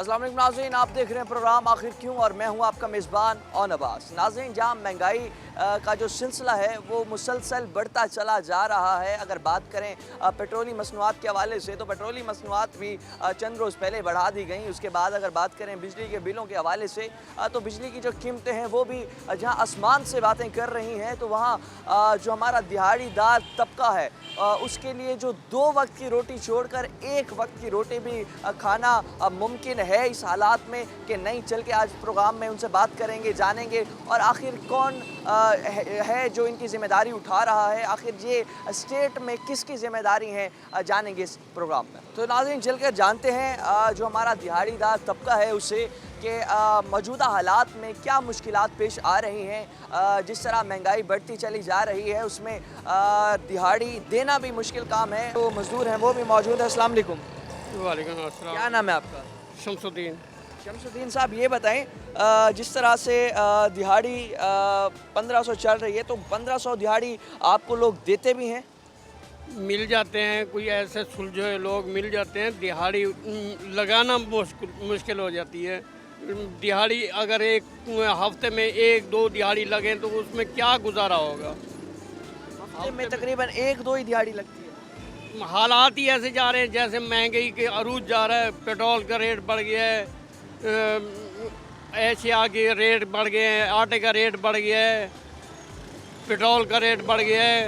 अस्सलाम वालेकुम नाज़रीन, आप देख रहे हैं प्रोग्राम आखिर क्यों और मैं हूं आपका मेज़बान ऑन अब्बास। नाज़रीन, जहां महंगाई का जो सिलसिला है वो मुसलसल बढ़ता चला जा रहा है। अगर बात करें पेट्रोली मसनूआत के हवाले से तो पेट्रोली मसनूआत भी चंद रोज़ पहले बढ़ा दी गई। उसके बाद अगर बात करें बिजली के बिलों के हवाले से तो बिजली की जो कीमतें हैं वो भी जहाँ आसमान से बातें कर रही हैं, तो वहाँ जो हमारा दिहाड़ीदार तबका है उसके लिए जो 2 वक्त की रोटी छोड़कर 1 वक्त की रोटी भी खाना मुमकिन है इस हालात में कि नहीं। चल के आज प्रोग्राम में उनसे बात करेंगे, जानेंगे और आखिर कौन है जो इनकी ज़िम्मेदारी उठा रहा है, आखिर ये स्टेट में किसकी ज़िम्मेदारी है, जानेंगे इस प्रोग्राम में। तो नाज़रीन चल कर जानते हैं जो हमारा दिहाड़ीदार तबका है उसे कि मौजूदा हालात में क्या मुश्किलात पेश आ रही हैं। जिस तरह महंगाई बढ़ती चली जा रही है उसमें दिहाड़ी देना भी मुश्किल काम है। तो मज़दूर हैं वो भी मौजूद है। अस्सलाम वालेकुम। वालेकुम अस्सलाम। क्या नाम है आपका? शमसुद्दीन। शमसुद्दीन साहब, ये बताएं जिस तरह से दिहाड़ी 1500 चल रही है तो 1500 दिहाड़ी आपको लोग देते भी हैं? मिल जाते हैं, कोई ऐसे सुलझे लोग मिल जाते हैं। दिहाड़ी लगाना मुश्किल हो जाती है। दिहाड़ी अगर एक हफ्ते में 1-2 दिहाड़ी लगे तो उसमें क्या गुजारा होगा। हफ्ते में तकरीबन 1-2 ही दिहाड़ी लगती है। हालात ही ऐसे जा रहे हैं जैसे महंगाई के अरूज जा रहा है। पेट्रोल का रेट बढ़ गया है, एशिया के रेट बढ़ गए हैं, आटे का रेट बढ़ गया है, पेट्रोल का रेट बढ़ गया है,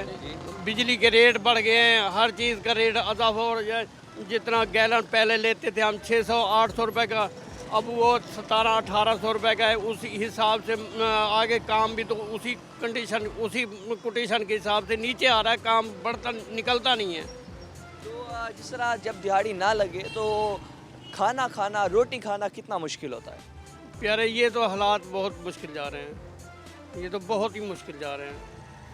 बिजली के रेट बढ़ गए हैं, हर चीज़ का रेट इजाफा हो गया। जितना गैलन पहले लेते थे हम 600-800 रुपये का, अब वो 1700-1800 रुपये का है। उस हिसाब से आगे काम भी तो उसी कोटेशन के हिसाब से नीचे आ रहा है, काम बढ़ता निकलता नहीं है। तो जिस तरह जब दिहाड़ी ना लगे तो खाना खाना, रोटी खाना कितना मुश्किल होता है? प्यारे, ये तो हालात बहुत मुश्किल जा रहे हैं, ये तो बहुत ही मुश्किल जा रहे हैं।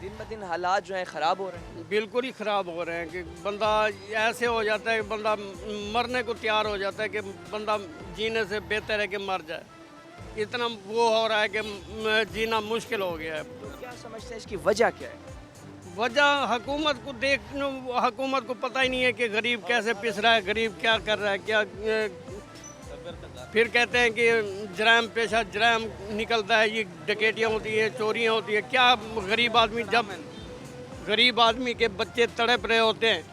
दिन ब दिन हालात जो हैं ख़राब हो रहे हैं। बिल्कुल ही ख़राब हो रहे हैं कि बंदा ऐसे हो जाता है कि बंदा मरने को तैयार हो जाता है कि बंदा जीने से बेहतर है कि मर जाए। इतना वो हो रहा है कि जीना मुश्किल हो गया है। तो क्या समझते हैं इसकी वजह क्या है? वजह हुकूमत को पता ही नहीं है कि गरीब कैसे पिस रहा है, गरीब क्या कर रहा है, क्या फिर कहते हैं कि जराम पेशा जराम निकलता है, ये डकैतियाँ होती है, चोरियाँ होती है। क्या गरीब आदमी, जब गरीब आदमी के बच्चे तड़प रहे होते हैं,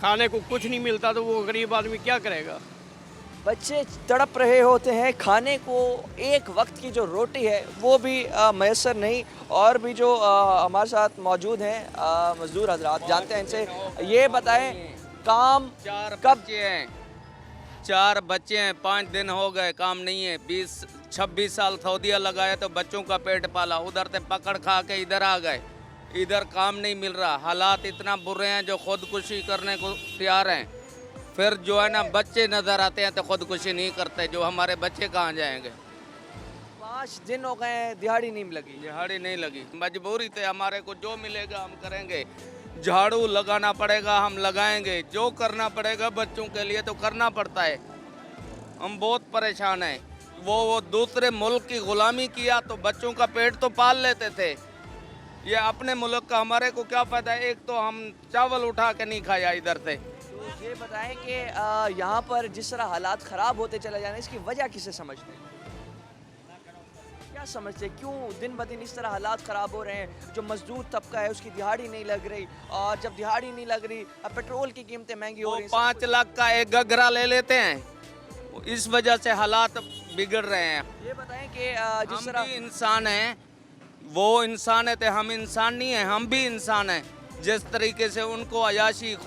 खाने को कुछ नहीं मिलता तो वो गरीब आदमी क्या करेगा। बच्चे तड़प रहे होते हैं, खाने को 1 वक्त की जो रोटी है वो भी मैसर नहीं। और भी जो हमारे साथ मौजूद हैं मज़दूर हजरात, जानते हैं इनसे। ये बताएं काम कब? 4 बच्चे हैं, 5 दिन हो गए, काम नहीं है। 20-26 साल सऊदीया लगाया तो बच्चों का पेट पाला, उधर से पकड़ खा के इधर आ गए, इधर काम नहीं मिल रहा। हालात इतना बुरे हैं जो खुदकुशी करने को तैयार हैं। फिर जो है ना, बच्चे नज़र आते हैं तो खुदकुशी नहीं करते। जो हमारे बच्चे कहाँ जाएंगे? 5 दिन हो गए दिहाड़ी नहीं लगी। दिहाड़ी नहीं लगी, मजबूरी थे। हमारे को जो मिलेगा हम करेंगे। झाड़ू लगाना पड़ेगा हम लगाएंगे, जो करना पड़ेगा बच्चों के लिए तो करना पड़ता है। हम बहुत परेशान हैं। वो दूसरे मुल्क की गुलामी किया तो बच्चों का पेट तो पाल लेते थे। ये अपने मुल्क का हमारे को क्या फ़ायदा है? एक तो हम चावल उठा के नहीं खाया इधर से। तो ये बताएं कि यहाँ पर जिस तरह हालात ख़राब होते चले जा रहे हैं इसकी वजह किसे समझते हैं? क्या समझते हैं क्यों दिन ब दिन इस तरह हालात ख़राब हो रहे हैं? जो मजदूर तबका है उसकी दिहाड़ी नहीं लग रही, और जब दिहाड़ी नहीं लग रही अब पेट्रोल की कीमतें महंगी हो रही हैं। 5 लाख का एक घघरा ले लेते हैं, इस वजह से हालात बिगड़ रहे हैं। ये बताएं कि जिस हम तरह भी इंसान हैं, वो इंसान है तो हम इंसान नहीं हैं, हम भी इंसान हैं। जिस तरीके से उनको अयाशी,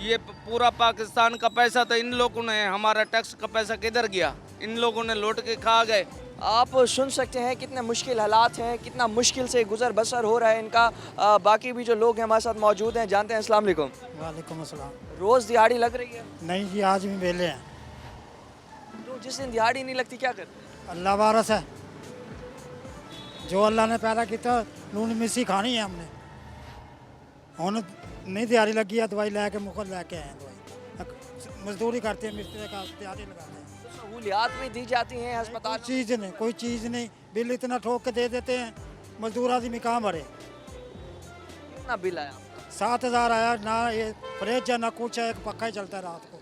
ये पूरा पाकिस्तान का पैसा तो इन लोगों ने, हमारा टैक्स का पैसा किधर गया? इन लोगों ने लूट के खा गए। आप सुन सकते हैं कितने मुश्किल हालात हैं, कितना मुश्किल से गुजर बसर हो रहा है इनका। बाकी भी जो लोग हैं हमारे साथ मौजूद हैं, जानते हैं। अस्सलाम वालेकुम। वालेकुम अस्सलाम। रोज़ दिहाड़ी लग रही है? नहीं जी, आज भी वेले हैं। तो जिस दिन दिहाड़ी नहीं लगती क्या करते हैं? अल्लाह वारस है, जो अल्लाह ने पैदा किया लून मिर्ची खानी है हमने। हुन नहीं दिहाड़ी लगी है, दवाई लैके मुकर लैके आए हैं। दवाई मजदूरी करते हैं, मिस्त्री का दिहाड़ी लगाते हैं। तो सहूलियात भी दी जाती हैं अस्पताल? कोई चीज़ नहीं, बिल इतना ठोक के दे देते हैं, मजदूर आदमी कहाँ भरे। कितना बिल आया आपका? 7000 आया, ना ये फ्रिज है ना कुछ है, एक पक्का ही चलता है रात को।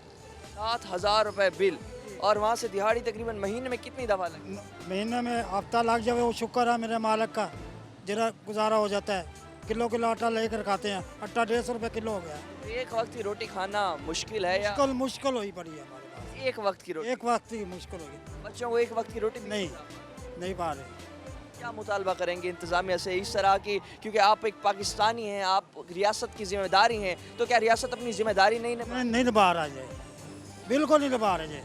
7000 रुपये बिल। और वहाँ से दिहाड़ी तकरीबन महीने में कितनी दफ़ा लगती महीने में हफ्ता लग जाए वो शुक्र है मेरे मालिक का, जरा गुजारा हो जाता है। किलो किलो आटा लेकर खाते हैं, आटा 150 रुपये किलो हो गया। है? एक वक्त की रोटी खाना मुश्किल है या मुश्किल हुई पड़ी है हमारे पास, एक वक्त की रोटी? एक वक्त की मुश्किल होगी, बच्चों को एक वक्त की रोटी नहीं पा रहे। क्या मुतालबा करेंगे इंतज़ामिया से इस तरह की, क्योंकि आप एक पाकिस्तानी हैं, आप रियासत की जिम्मेदारी हैं, तो क्या रियासत अपनी जिम्मेदारी नहीं नहीं निभा रहा है, बिल्कुल नहीं निभा रहे।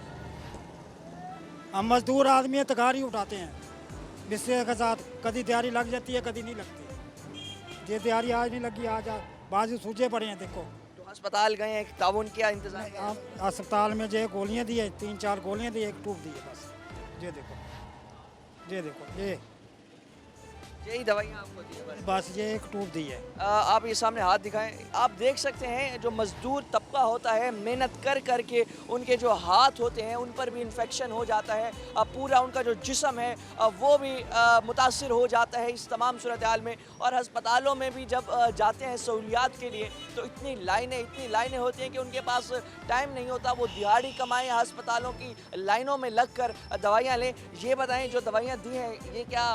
हम मजदूर आदमी है, तगारी उठाते हैं बिस्से के साथ, कभी दिहाड़ी लग जाती है कभी नहीं लगती। ये दिहाड़ी आज नहीं लगी, आज बाजू सूझे पड़े हैं। देखो तो अस्पताल गए हैं, ताउन किया इंतज़ाम? अस्पताल में जो गोलियां दी है, 3-4 गोलियां दी, एक ट्यूब दी है बस। ये देखो यही दवाइयाँ आपको दी है बस ये एक ट्यूब दी है। आप ये सामने हाथ दिखाएं, आप देख सकते हैं जो मज़दूर तबका होता है, मेहनत कर कर के उनके जो हाथ होते हैं उन पर भी इन्फेक्शन हो जाता है, पूरा उनका जो जिस्म है वो भी मुतासिर हो जाता है इस तमाम सूरत हाल में। और अस्पतालों में भी जब जाते हैं सहूलियात के लिए तो इतनी लाइनें होती हैं कि उनके पास टाइम नहीं होता, वो दिहाड़ी कमाएँ, अस्पतालों की लाइनों में लग कर दवाइयाँ लें। ये बताएँ जो दवाइयाँ दी हैं ये क्या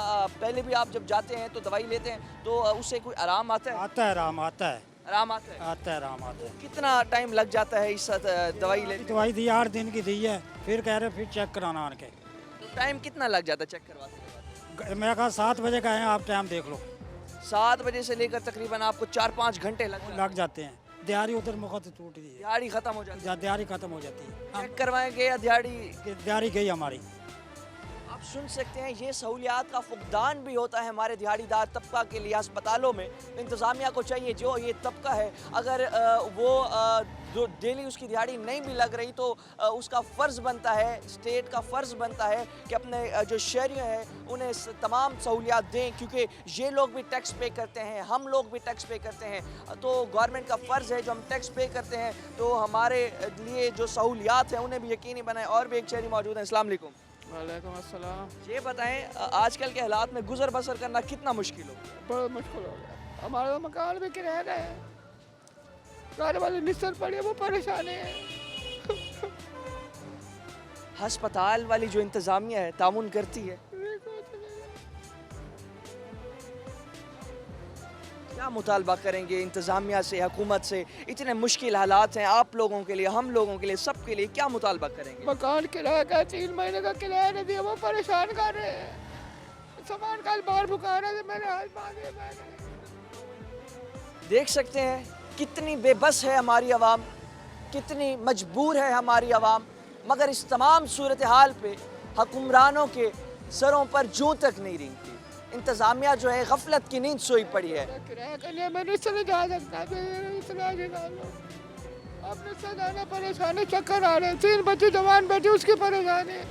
पहले भी आप जब जाते हैं तो दवाई लेते हैं तो उससे कोई आराम आता है? आराम आता है। आराम आता है? आराम आता है। कितना टाइम लग जाता है इस दवाई लेने? दवाई दी 8 दिन की दी है, फिर कह रहे फिर चेक कराना आके। तो टाइम कितना लग जाता है चेक करवाते? मेरा कहा 7 बजे का है, आप टाइम देख लो। 7 बजे से लेकर तकरीबन आपको 4-5 घंटे लग जाते हैं। दिहाड़ी उधर मुखत टूट दी है, दिहाड़ी खत्म हो जाती है? दिहाड़ी खत्म हो जाती है। चेक करवाएंगे या दिहाड़ी? दिहाड़ी गई हमारी। आप सुन सकते हैं ये सहूलियात का फुकदान भी होता है हमारे दिहाड़ीदार तबका के लिए अस्पतालों में। इंतज़ामिया को चाहिए जो ये तबका है अगर वो जो डेली उसकी दिहाड़ी नहीं भी लग रही तो उसका फ़र्ज़ बनता है, स्टेट का फ़र्ज़ बनता है कि अपने जो शहरी हैं उन्हें तमाम सहूलियात दें, क्योंकि ये लोग भी टैक्स पे करते हैं, हम लोग भी टैक्स पे करते हैं। तो गवर्नमेंट का फ़र्ज़ है जो हम टैक्स पे करते हैं तो हमारे लिए जो सहूलियात हैं उन्हें भी यकीनी बनाएं। और भी एक शहरी मौजूद हैं। अस्सलाम वालेकुम। वालेकुम अस्सलाम। ये बताएं आजकल के हालात में गुजर बसर करना कितना मुश्किल हो गया? बहुत मुश्किल हो गया। हमारा मकान भी किराया का है, घर वाले निस्तर पड़े वो परेशान है। अस्पताल वाली जो इंतज़ामिया है तामुन करती है? क्या मुतालबा करेंगे इंतज़ामिया से, हुकूमत से? इतने मुश्किल हालात हैं आप लोगों के लिए, हम लोगों के लिए, सब के लिए, क्या मुतालबा करेंगे? मकान किराया का 3 महीने का किराया नहीं दिया, वो परेशान कर रहे हैं। सामान कल बाहर भुका रहे थे, मैंने हाथ मांगे। देख सकते हैं कितनी बेबस है हमारी आवाम, कितनी मजबूर है हमारी आवाम, मगर इस तमाम सूरत हाल पे हुक्मरानों के सरों पर जूं तक नहीं रेंगती। इंतज़ामिया जो है गफलत की नींद सोई पड़ी है। किराया के लिए मैंने इससे जा सकता, अपने से जाना परेशान है, चक्कर आ रहे हैं, 3 बच्चे जवान बैठे उसकी परेशानी है।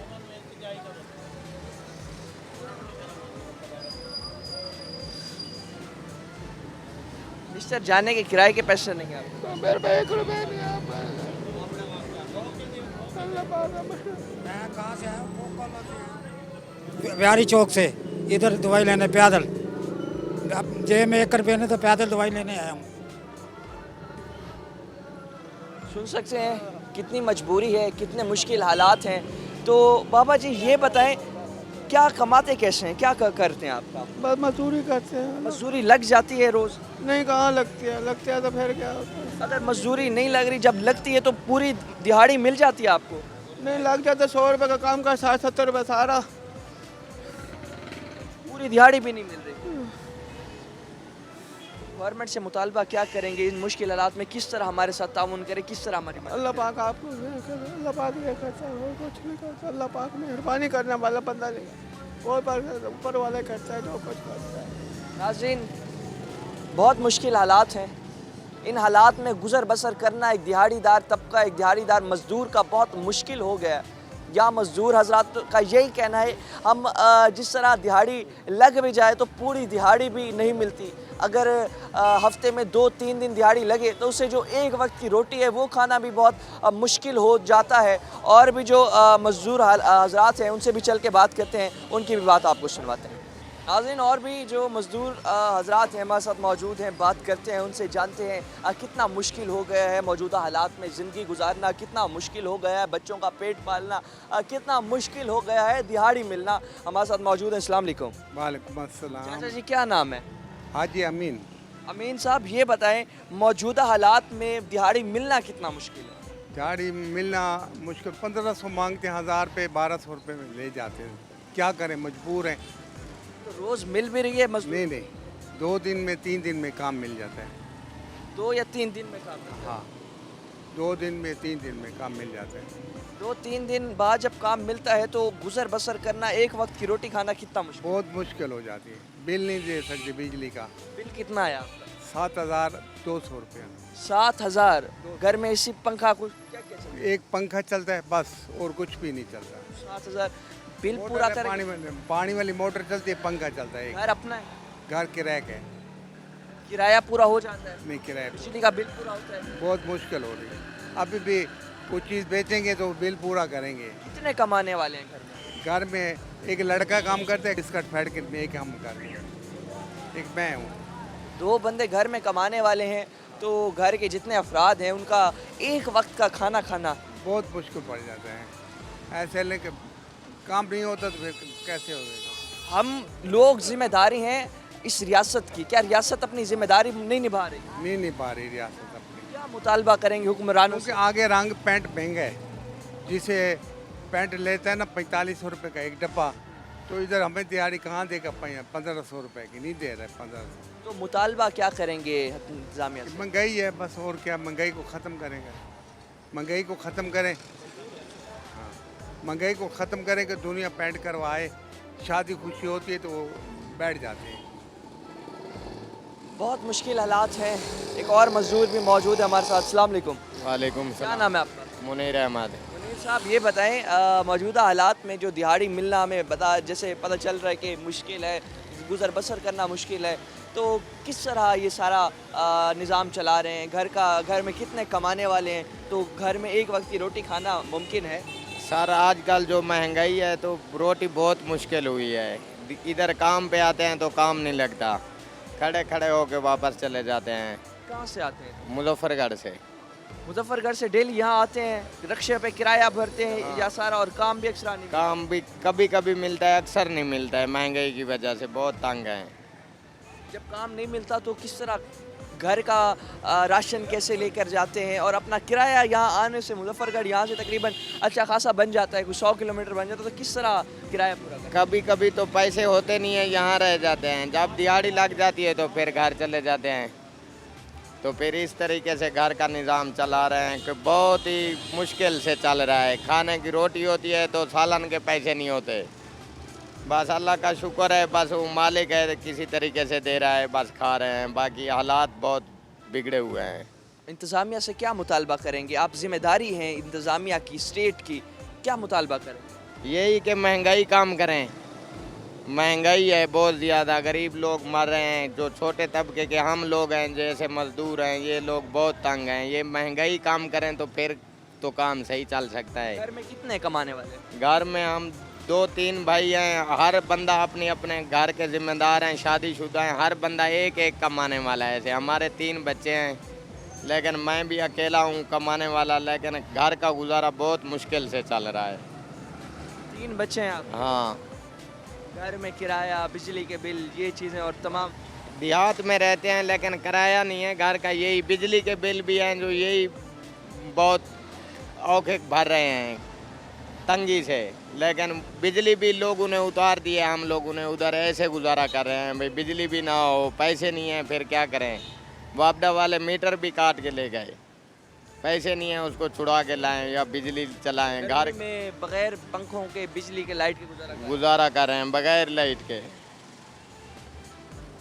मिस्टर जाने के किराए के पैसे नहीं आते? तो मेरे पे 1 रुपये नहीं आ पाए। मैं कहाँ से आया? बिहारी चौक से इधर दवाई लेने पैदल, जेब में 1 रुपये ने तो पैदल दवाई लेने आया हूँ। सुन सकते हैं कितनी मजबूरी है, कितने मुश्किल हालात हैं। तो बाबा जी ये बताएं क्या कमाते कैसे हैं, क्या करते हैं आप? बस मजदूरी करते हैं। मजदूरी लग जाती है रोज़? नहीं, कहाँ लगती है, लगती है तो फिर क्या होता है। अगर मजदूरी नहीं लग रही, जब लगती है तो पूरी दिहाड़ी मिल जाती है आपको? नहीं लग जाता, 100 रुपये का काम का 60-70 रुपये सारा, पूरी दिहाड़ी भी नहीं मिल रही। गवर्नमेंट से मुतालबा क्या करेंगे इन मुश्किल हालात में, किस तरह हमारे साथ ताउन करे, किस तरह हमारी मदद? अल्लाह पाक आपको अल्लाह पाक ये करता है, और कुछ नहीं करता। अल्लाह पाक मेहरबानी करने वाला बंदा नहीं, वो ऊपर वाला करता है जो कुछ करता है। नाज़रीन बहुत मुश्किल हालात हैं, इन हालात में गुजर बसर करना एक दिहाड़ीदार तबका, एक दिहाड़ीदार मज़दूर का बहुत मुश्किल हो गया। या मज़दूर हजरात का यही कहना है हम जिस तरह दिहाड़ी लग भी जाए तो पूरी दिहाड़ी भी नहीं मिलती। अगर हफ्ते में 2-3 दिन दिहाड़ी लगे तो उसे जो एक वक्त की रोटी है वो खाना भी बहुत मुश्किल हो जाता है। और भी जो मज़दूर हजरात हैं उनसे भी चल के बात करते हैं, उनकी भी बात आपको सुनवाते हैं। नाज़रीन और भी जो मज़दूर हजरात हैं हमारे साथ मौजूद हैं, बात करते हैं उनसे, जानते हैं कितना मुश्किल हो गया है मौजूदा हालात में ज़िंदगी गुजारना, कितना मुश्किल हो गया है बच्चों का पेट पालना, कितना मुश्किल हो गया है दिहाड़ी मिलना। हमारे साथ मौजूद हैं। अस्सलाम वालेकुम। वालेकुम अस्सलाम। चाचा जी क्या नाम है? हाजी अमीन। अमीन साहब ये बताएं मौजूदा हालात में दिहाड़ी मिलना कितना मुश्किल है? गाड़ी मिलना मुश्किल, 1500 मांगते हैं, 1000 रुपये 1200 रुपये में ले जाते हैं। क्या करें, मजबूर हैं। तो रोज़ मिल भी रही है मजदूर? नहीं, 2 दिन में 3 दिन में काम मिल जाता है। 2 या 3 दिन में काम मिलता है? हाँ, 2 दिन में 3 दिन में काम मिल जाता है। 2-3 दिन बाद जब काम मिलता है तो गुजर बसर करना, एक वक्त की रोटी खाना कितना मुश्किल? बहुत मुश्किल हो जाती है। बिल नहीं दे सकते बिजली का। बिल कितना आया आपका? 7200 रुपया। 7000। घर में एसी पंखा कुछ क्या क्या चलता एक पंखा चलता है बस, और कुछ भी नहीं चलता। है? 7000 बिल मोटर पूरा है, करें? पानी वाली मोटर चलती है, पंखा चलता है। घर अपना है? घर किराए का है। किराया पूरा हो जाता है? नहीं, किराए बिजली का बिल पूरा होता है? बहुत मुश्किल हो रही है। अभी भी कुछ चीज़ बेचेंगे तो बिल पूरा करेंगे। कितने कमाने वाले हैं घर में? घर में एक लड़का काम करता है, बिस्कट फैक्ट्री में एक हम करते हैं, एक मैं हूँ। 2 बंदे घर में कमाने वाले हैं तो घर के जितने अफराद हैं उनका एक वक्त का खाना खाना बहुत मुश्किल पड़ जाता है। ऐसे लेके काम नहीं होता तो फिर कैसे होगा। हम लोग जिम्मेदारी हैं इस रियासत की, क्या रियासत अपनी जिम्मेदारी नहीं निभा रही? नहीं पा रही रियासत अपनी। क्या मुतालबा करेंगे हुक्मरानों क्योंकि से? आगे रंग पैंट महंगा है। जिसे पैंट लेता है ना 4500 रुपये का एक डब्बा, तो इधर हमें दिहाड़ी कहाँ देगा? 1500 रुपये की नहीं दे रहे। 1500 तो मुतालबा क्या करेंगे इंतजामिया से? महंगाई है बस, और क्या। महंगाई को ख़त्म करेंगे, महंगाई को ख़त्म करें। हाँ, महंगाई को ख़त्म करें कि दुनिया पैंट करवाए, शादी खुशी होती है तो वो बैठ जाते हैं। बहुत मुश्किल हालात हैं। एक और मजदूर भी मौजूद है हमारे साथ। अस्सलाम वालेकुम। वालेकुम क्या सलाम। नाम है आपका? मुनीर अहमद। मुनीर साहब ये बताएं मौजूदा हालात में जो दिहाड़ी मिलना हमें जैसे पता चल रहा है कि मुश्किल है, गुजर बसर करना मुश्किल है, तो किस तरह ये सारा निज़ाम चला रहे हैं? घर में कितने कमाने वाले हैं तो घर में एक वक्त की रोटी खाना मुमकिन है? सर आजकल जो महंगाई है तो रोटी बहुत मुश्किल हुई है। इधर काम पे आते हैं तो काम नहीं लगता, खड़े खड़े होके वापस चले जाते हैं। कहाँ से आते हैं? मुजफ्फरगढ़ से। मुजफ्फरगढ़ से डेली यहाँ आते हैं, रिक्शे पे किराया भरते हैं या सारा, और काम भी अक्सर नहीं? काम भी कभी कभी मिलता है, अक्सर नहीं मिलता है। महंगाई की वजह से बहुत तंग हैं। जब काम नहीं मिलता तो किस तरह घर का राशन कैसे लेकर जाते हैं? और अपना किराया यहाँ आने से, मुजफ्फरगढ़ यहाँ से तकरीबन अच्छा खासा बन जाता है, कुछ 100 किलोमीटर बन जाता है, तो किस तरह किराया पूरा करते कभी कभी तो पैसे होते नहीं है, यहाँ रह जाते हैं। जब दिहाड़ी लग जाती है तो फिर घर चले जाते हैं। तो फिर इस तरीके से घर का निज़ाम चला रहे हैं कि बहुत ही मुश्किल से चल रहा है। खाने की रोटी होती है तो सालन के पैसे नहीं होते। बस अल्लाह का शुक्र है, बस वो मालिक है किसी तरीके से दे रहा है, बस खा रहे हैं। बाकी हालात बहुत बिगड़े हुए हैं। हैं? इंतज़ामिया से क्या मुतालबा करेंगे? आप जिम्मेदारी हैं इंतज़ामिया की, स्टेट की, क्या मुतालबा करेंगे? यही कि महंगाई कम करें। महंगाई है बहुत ज़्यादा, गरीब लोग मर रहे हैं। जो छोटे तबके के हम लोग हैं, जैसे मज़दूर हैं, ये लोग बहुत तंग हैं। ये महंगाई कम करें तो फिर तो काम सही चल सकता है। घर में कितने कमाने वाले हैं? घर में हम 2-3 भाई हैं, हर बंदा अपने अपने घर के जिम्मेदार हैं, शादीशुदा हैं। हर बंदा एक एक कमाने वाला है। ऐसे हमारे 3 बच्चे हैं, लेकिन मैं भी अकेला हूँ कमाने वाला, लेकिन घर का गुजारा बहुत मुश्किल से चल रहा है। 3 बच्चे हैं आप? हाँ, घर में किराया, बिजली के बिल, ये चीज़ें और तमाम। देहात में रहते हैं लेकिन किराया नहीं है घर का। यही बिजली के बिल भी हैं जो यही बहुत औखे भर रहे हैं तंगी से। लेकिन बिजली भी लोगों ने उतार दी है, हम लोगों ने उधर ऐसे गुजारा कर रहे हैं। भाई बिजली भी ना हो, पैसे नहीं हैं, फिर क्या करें? वापडा वाले मीटर भी काट के ले गए, पैसे नहीं हैं, उसको छुड़ा के लाएं या बिजली चलाएं। घर गर्मी में बगैर पंखों के, बिजली के, लाइट के गुजारा कर रहे हैं बगैर लाइट के।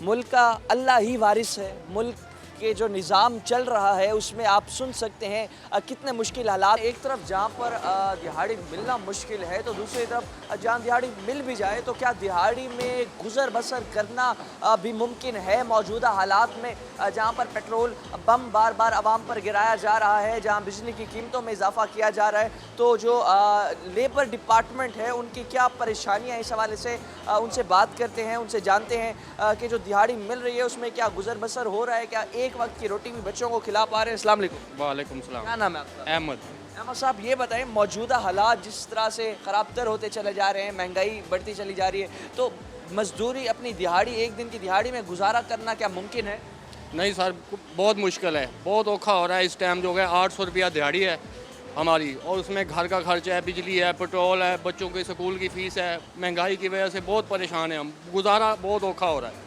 मुल्क का अल्लाह ही वारिस है। मुल्क के जो निज़ाम चल रहा है उसमें आप सुन सकते हैं कितने मुश्किल हालात। एक तरफ जहाँ पर दिहाड़ी मिलना मुश्किल है तो दूसरी तरफ जहाँ दिहाड़ी मिल भी जाए तो क्या दिहाड़ी में गुजर बसर करना भी मुमकिन है मौजूदा हालात में, जहाँ पर पेट्रोल बम बार बार आवाम पर गिराया जा रहा है, जहाँ बिजली की कीमतों में इजाफा किया जा रहा है। तो जो लेबर डिपार्टमेंट है उनकी क्या परेशानियाँ इस हवाले से उनसे बात करते हैं, उनसे जानते हैं कि जो दिहाड़ी मिल रही है उसमें क्या गुजर बसर हो रहा है, क्या एक वक्त की रोटी भी बच्चों को खिला पा रहे हैं। अस्सलाम वालेकुम। वालेकुम सलाम। क्या नाम है आपका? अहमद। अहमद साहब ये बताएं, मौजूदा हालात जिस तरह से ख़राब तर होते चले जा रहे हैं, महंगाई बढ़ती चली जा रही है, तो मजदूरी अपनी दिहाड़ी एक दिन की दिहाड़ी में गुजारा करना क्या मुमकिन है? नहीं सर, बहुत मुश्किल है, बहुत औखा हो रहा है इस टाइम। जो है 800 रुपया दिहाड़ी है हमारी, और उसमें घर का खर्चा है, बिजली है, पेट्रोल है, बच्चों के स्कूल की फ़ीस है। महंगाई की वजह से बहुत परेशान है हम, गुजारा बहुत औखा हो रहा है।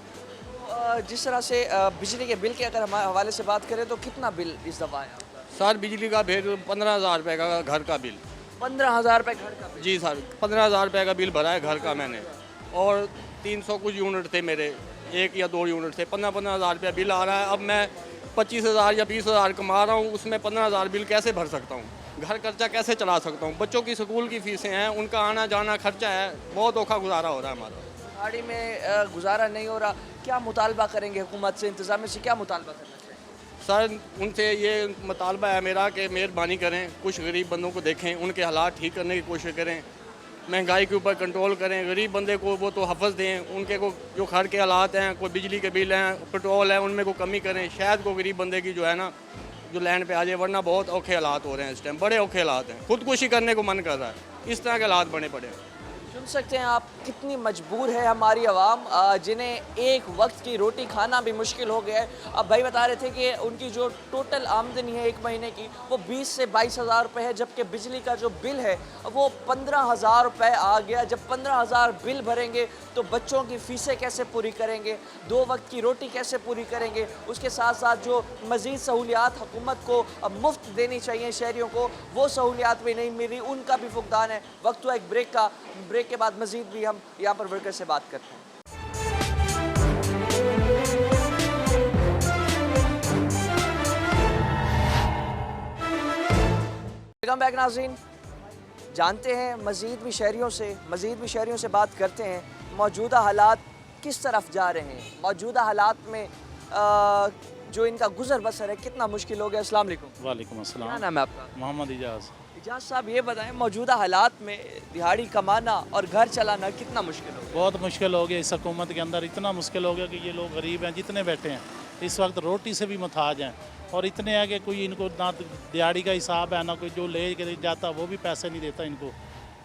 जिस तरह से बिजली के बिल के अगर हमारे हवाले से बात करें तो कितना बिल इस दफ़ा है आपका? सर बिजली का बिल 15,000 रुपये का घर का बिल। 15,000 रुपये घर का बिल? जी सर, 15,000 रुपये का बिल भरा है घर का मैंने, और 300 कुछ यूनिट थे मेरे, 1 या 2 यूनिट थे। 15,000 रुपया बिल आ रहा है। अब मैं 25,000 या 20,000 कमा रहा हूँ, उसमें 15,000 बिल कैसे भर सकता हूँ? घर खर्चा कैसे चला सकता हूँ? बच्चों की स्कूल की फ़ीसें हैं, उनका आना जाना खर्चा है, बहुत औखा गुजारा हो रहा है हमारा। दिहाड़ी में गुजारा नहीं हो रहा, क्या मुतालबा करेंगे हुकूमत से, इंतज़ामिया से क्या मुतालबा करना चाहिए? सर उनसे ये मुतालबा है मेरा कि मेहरबानी करें, कुछ गरीब बंदों को देखें, उनके हालात ठीक करने की कोशिश करें, महंगाई के ऊपर कंट्रोल करें, गरीब बंदे को वो तो हफ़्ज़ दें, उनके को जो घर के हालात हैं, कोई बिजली के बिल हैं, पेट्रोल है, उनमें को कमी करें। शायद को गरीब बंदे की जो है ना जो लैंड पे आ जाए, वरना बहुत औखे हालात हो रहे हैं इस टाइम, बड़े औखे हालात हैं। खुदकुशी करने को मन कर रहा है, इस तरह के हालात बने पड़े हैं। सुन सकते हैं आप कितनी मजबूर है हमारी आवाम, जिन्हें एक वक्त की रोटी खाना भी मुश्किल हो गया है। अब भाई बता रहे थे कि उनकी जो टोटल आमदनी है एक महीने की वो 20 से 22,000 रुपये है, जबकि बिजली का जो बिल है वो 15,000 रुपये आ गया। जब 15,000 बिल भरेंगे तो बच्चों की फ़ीसें कैसे पूरी करेंगे, 2 वक्त की रोटी कैसे पूरी करेंगे? उसके साथ साथ जो मज़ीद सहूलियात हुकूमत को मुफ्त देनी चाहिए शहरियों को, वो सहूलियात भी नहीं मिल रही, उनका भी फुकदान है। वक्त हुआ एक ब्रेक का, ब्रेक के बाद मज़ीद भी हम यहाँ पर वर्कर से बात करते हैं। वेलकम बैक नाज़रीन, जानते हैं मज़ीद भी शहरियों से बात करते हैं मौजूदा हालात किस तरफ जा रहे हैं, मौजूदा हालात में जो इनका गुजर बसर है कितना मुश्किल हो गया। अस्सलाम वालेकुम। वालेकुम अस्सलाम। क्या नाम है आपका? मोहम्मद इजाज़। इजाज़ साहब ये बताएं, मौजूदा हालात में दिहाड़ी कमाना और घर चलाना कितना मुश्किल हो गया? बहुत मुश्किल हो गया इस हुकूमत के अंदर, इतना मुश्किल हो गया कि ये लोग गरीब हैं जितने बैठे हैं इस वक्त रोटी से भी मुताज हैं, और इतने हैं कि कोई इनको ना दिहाड़ी का हिसाब है, ना कोई जो ले के जाता वो भी पैसे नहीं देता इनको।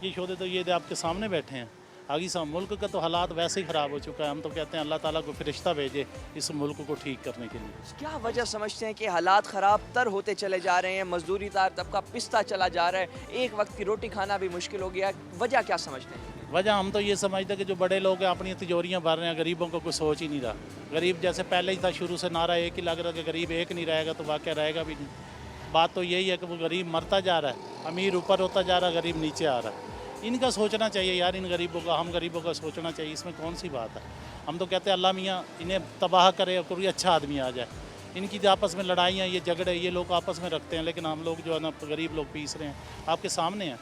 ये शोधे तो ये आपके सामने बैठे हैं। आगे सब मुल्क का तो हालात वैसे ही ख़राब हो चुका है। हम तो कहते हैं अल्लाह ताला को फ़रिश्ता भेजे इस मुल्क को ठीक करने के लिए। क्या वजह समझते हैं कि हालात ख़राब तर होते चले जा रहे हैं, मजदूरी दार तबका पिसता चला जा रहा है, एक वक्त की रोटी खाना भी मुश्किल हो गया, वजह क्या समझते हैं? वजह हम तो ये समझते हैं कि जो बड़े लोग हैं अपनी तिजोरियाँ भर रहे हैं, गरीबों को कोई सोच ही नहीं रहा। गरीब जैसे पहले ही था, शुरू से नारा एक ही लग रहा है कि गरीब एक नहीं रहेगा तो वाक़या रहेगा भी नहीं। बात तो यही है कि वो गरीब मरता जा रहा है, अमीर ऊपर होता जा रहा है, गरीब नीचे आ रहा है। इनका सोचना चाहिए यार, इन गरीबों का, हम गरीबों का सोचना चाहिए, इसमें कौन सी बात है। हम तो कहते हैं अल्लाह मियाँ इन्हें तबाह करे और कोई अच्छा आदमी आ जाए। इनकी जो आपस में लड़ाइयाँ, ये झगड़े ये लोग आपस में रखते हैं, लेकिन हम लोग जो है ना गरीब लोग पीस रहे हैं, आपके सामने हैं।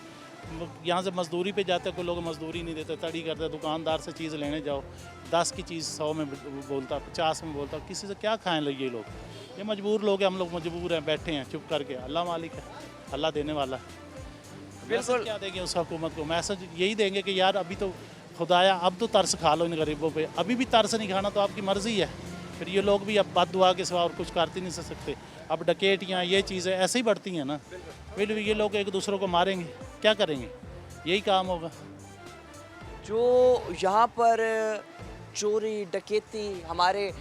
यहाँ से मजदूरी पे जाते हैं, कोई लोग मजदूरी नहीं देते, तड़ी करते, दुकानदार से चीज़ लेने जाओ 10 की चीज़ 100 में बोलता, 50 में बोलता, किसी से क्या खाएं ये लोग। ये मजबूर लोग हैं, हम लोग मजबूर हैं, बैठे हैं चुप करके। अल्लाह मालिक है, अल्लाह देने वाला है। बिल्कुल क्या देंगे उस हुकूमत को? मैसेज यही देंगे कि यार अभी तो खुदाया अब तो तरस खा लो इन गरीबों पे। अभी भी तरस नहीं खाना तो आपकी मर्ज़ी है। फिर ये लोग भी अब बद दुआ के सिवा और कुछ करते नहीं सकते। अब डकैतियाँ ये चीज़ें ऐसे ही बढ़ती हैं ना, फिर ये लोग एक दूसरे को मारेंगे, क्या करेंगे? यही काम होगा। जो यहाँ पर चोरी डकैती हमारे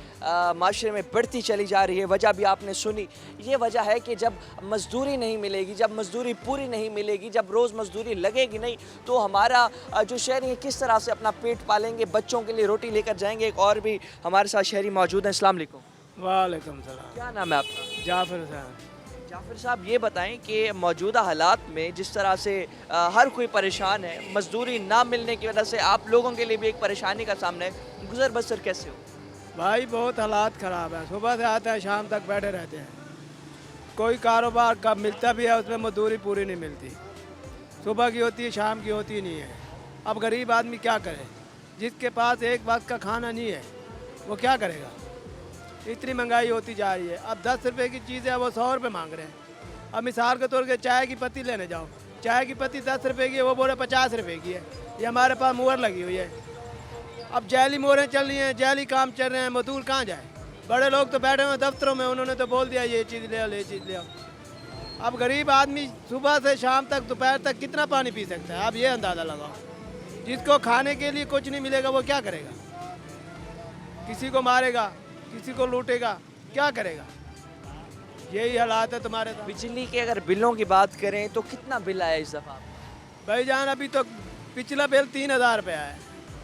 माशरे में बढ़ती चली जा रही है, वजह भी आपने सुनी। ये वजह है कि जब मज़दूरी नहीं मिलेगी, जब मज़दूरी पूरी नहीं मिलेगी, जब रोज़ मज़दूरी लगेगी नहीं, तो हमारा जो शहरी है किस तरह से अपना पेट पालेंगे, बच्चों के लिए रोटी लेकर जाएंगे। एक और भी हमारे साथ शहरी मौजूद हैं। अस्सलाम वालेकुम। वालेकुम सलाम। क्या नाम है आपका? जाफर साहब। जाफर साहब ये बताएं कि मौजूदा हालात में जिस तरह से हर कोई परेशान है, मज़दूरी ना मिलने की वजह से आप लोगों के लिए भी एक परेशानी का सामना है, गुजर बसर कैसे हो? भाई बहुत हालात ख़राब है। सुबह से आते हैं शाम तक बैठे रहते हैं। कोई कारोबार का मिलता भी है उसमें मजदूरी पूरी नहीं मिलती। सुबह की होती है शाम की होती नहीं है। अब गरीब आदमी क्या करे, जिसके पास एक वक्त का खाना नहीं है वो क्या करेगा। इतनी महंगाई होती जा रही है। अब 10 रुपये की चीज़ है वो 100 रुपये मांग रहे हैं। अब मिसाल के तौर पे चाय की पत्ती लेने जाओ, चाय की पत्ती 10 रुपये की है, वो बोले 50 रुपये की है। ये हमारे पास मुहर लगी हुई है। अब जैली मोहरें चल रही हैं, जैली काम चल रहे हैं, मजदूर कहाँ जाए। बड़े लोग तो बैठे हुए दफ्तरों में, उन्होंने तो बोल दिया ये चीज़ ले आओ, ये चीज़ ले आओ। अब गरीब आदमी सुबह से शाम तक दोपहर तक कितना पानी पी सकता है, आप ये अंदाज़ा लगाओ। जिसको खाने के लिए कुछ नहीं मिलेगा वो क्या करेगा। किसी को मारेगा, किसी को लूटेगा, क्या करेगा। यही हालात है तुम्हारे साथ। बिजली के अगर बिलों की बात करें तो कितना बिल आया इस दफ़ा? भाईजान अभी तो पिछला बिल 3000 रुपये आया है।